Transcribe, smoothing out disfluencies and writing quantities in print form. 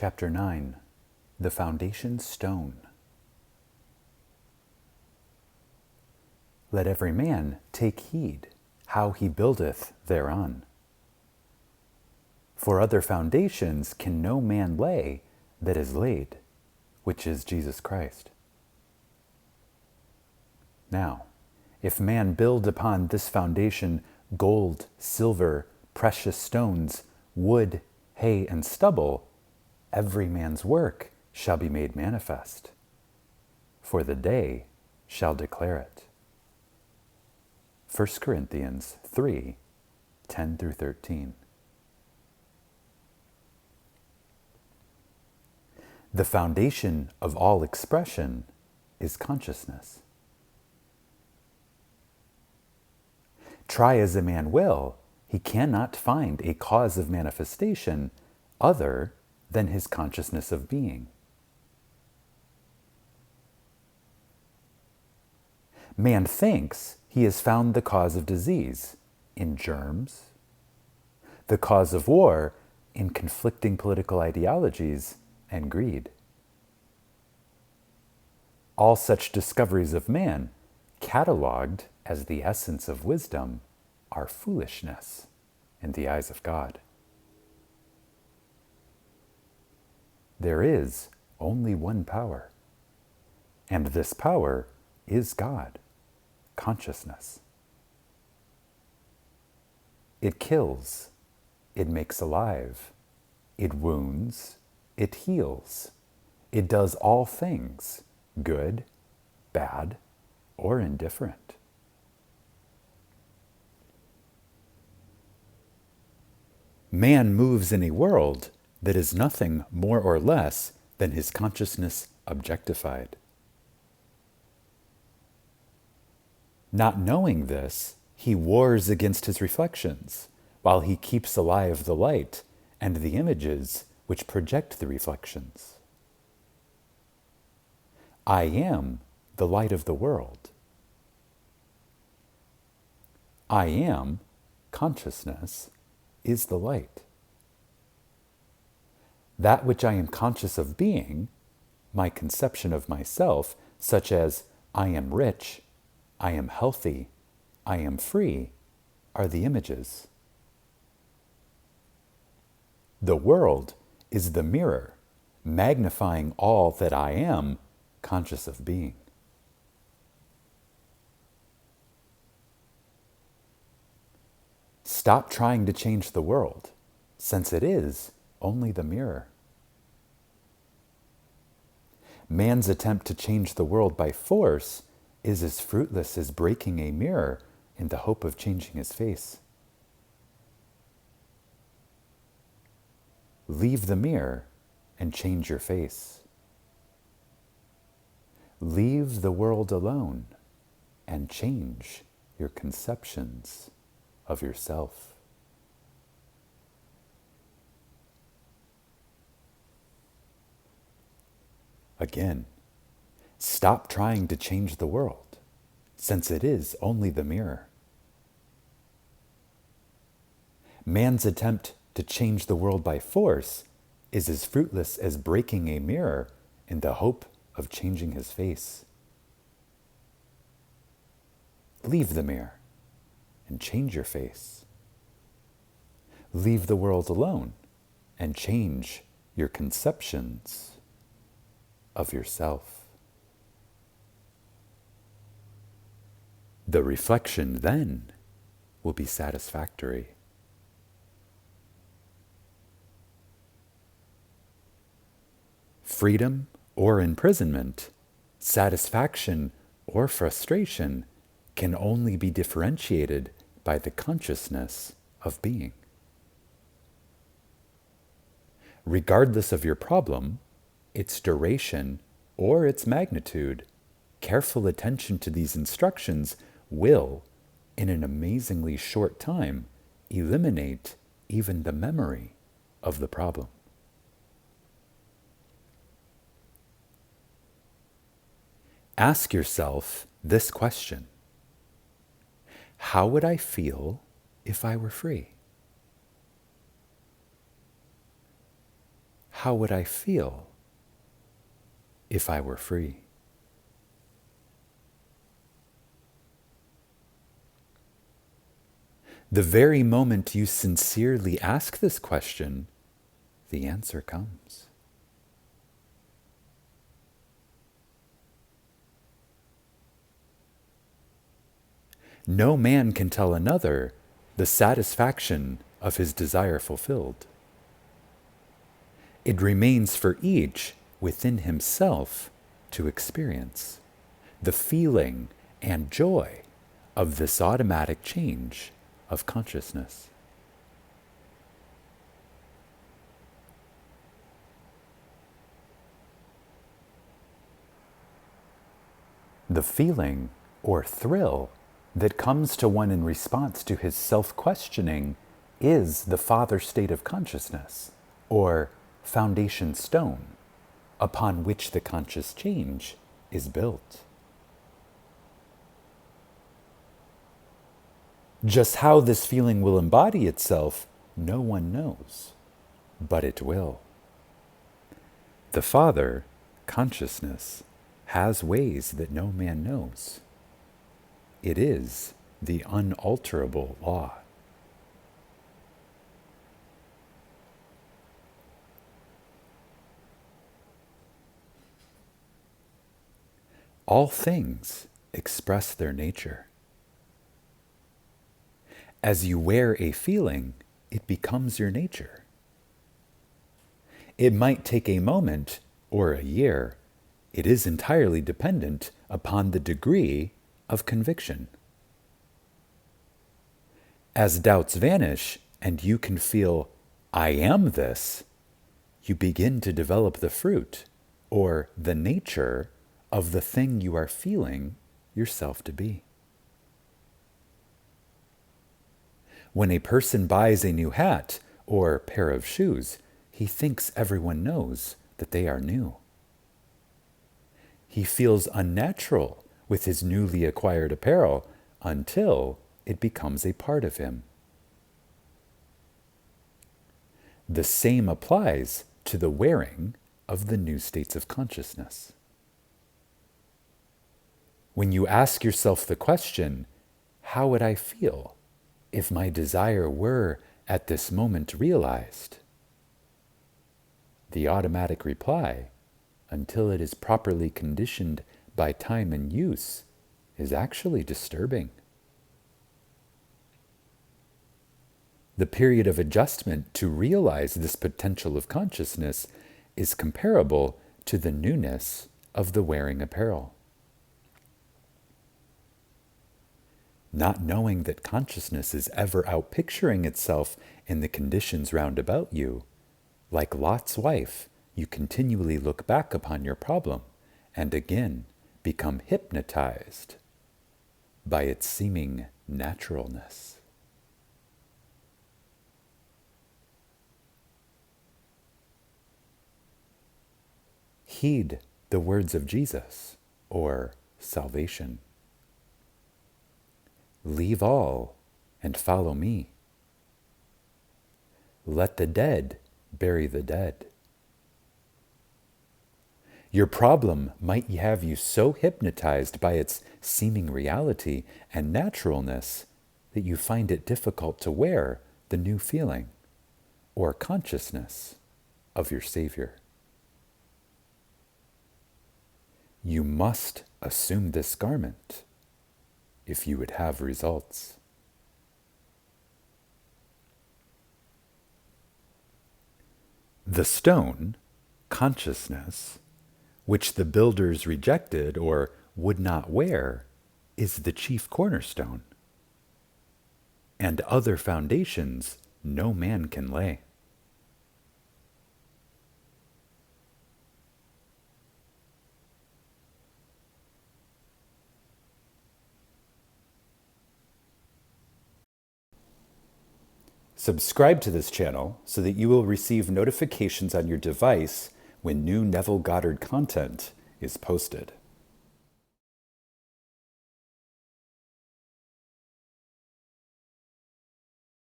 Chapter 9. The Foundation Stone. Let every man take heed how he buildeth thereon. For other foundations can no man lay that is laid, which is Jesus Christ. Now, if man build upon this foundation gold, silver, precious stones, wood, hay, and stubble, every man's work shall be made manifest, for the day shall declare it. 1 Corinthians 3, 10 through 13. The foundation of all expression is consciousness. Try as a man will, he cannot find a cause of manifestation other than his consciousness of being. Man thinks he has found the cause of disease in germs, the cause of war in conflicting political ideologies and greed. All such discoveries of man, catalogued as the essence of wisdom, are foolishness in the eyes of God. There is only one power, and this power is God, consciousness. It kills, it makes alive, it wounds, it heals, it does all things, good, bad, or indifferent. Man moves in a world that is nothing more or less than his consciousness objectified. Not knowing this, he wars against his reflections, while he keeps alive the light and the images which project the reflections. I am the light of the world. I am, consciousness, is the light. That which I am conscious of being, my conception of myself, such as I am rich, I am healthy, I am free, are the images. The world is the mirror, magnifying all that I am conscious of being. Stop trying to change the world, since it is only the mirror. Man's attempt to change the world by force is as fruitless as breaking a mirror in the hope of changing his face. Leave the mirror and change your face. Leave the world alone and change your conceptions of yourself. Again, stop trying to change the world, since it is only the mirror. Man's attempt to change the world by force is as fruitless as breaking a mirror in the hope of changing his face. Leave the mirror and change your face. Leave the world alone and change your conceptions of yourself. The reflection then will be satisfactory. Freedom or imprisonment, satisfaction or frustration can only be differentiated by the consciousness of being. Regardless of your problem, its duration, or its magnitude, careful attention to these instructions will, in an amazingly short time, eliminate even the memory of the problem. Ask yourself this question: how would I feel if I were free? how would I feel if I were free? The very moment you sincerely ask this question, the answer comes. No man can tell another the satisfaction of his desire fulfilled. It remains for each within himself to experience the feeling and joy of this automatic change of consciousness. The feeling or thrill that comes to one in response to his self-questioning is the father state of consciousness, or foundation stone, upon which the conscious change is built. Just how this feeling will embody itself, no one knows, but it will. The Father, consciousness, has ways that no man knows. It is the unalterable law. All things express their nature. As you wear a feeling, it becomes your nature. It might take a moment or a year. It is entirely dependent upon the degree of conviction. As doubts vanish and you can feel, I am this, you begin to develop the fruit or the nature of the thing you are feeling yourself to be. When a person buys a new hat or pair of shoes, he thinks everyone knows that they are new. He feels unnatural with his newly acquired apparel until it becomes a part of him. The same applies to the wearing of the new states of consciousness. When you ask yourself the question, how would I feel if my desire were at this moment realized? The automatic reply, until it is properly conditioned by time and use, is actually disturbing. The period of adjustment to realize this potential of consciousness is comparable to the newness of the wearing apparel. Not knowing that consciousness is ever outpicturing itself in the conditions round about you, like Lot's wife, you continually look back upon your problem and again become hypnotized by its seeming naturalness. Heed the words of Jesus, or salvation. Leave all and follow me. Let the dead bury the dead. Your problem might have you so hypnotized by its seeming reality and naturalness that you find it difficult to wear the new feeling or consciousness of your Savior. You must assume this garment if you would have results. The stone, consciousness, which the builders rejected or would not wear, is the chief cornerstone, and other foundations no man can lay. Subscribe to this channel so that you will receive notifications on your device when new Neville Goddard content is posted.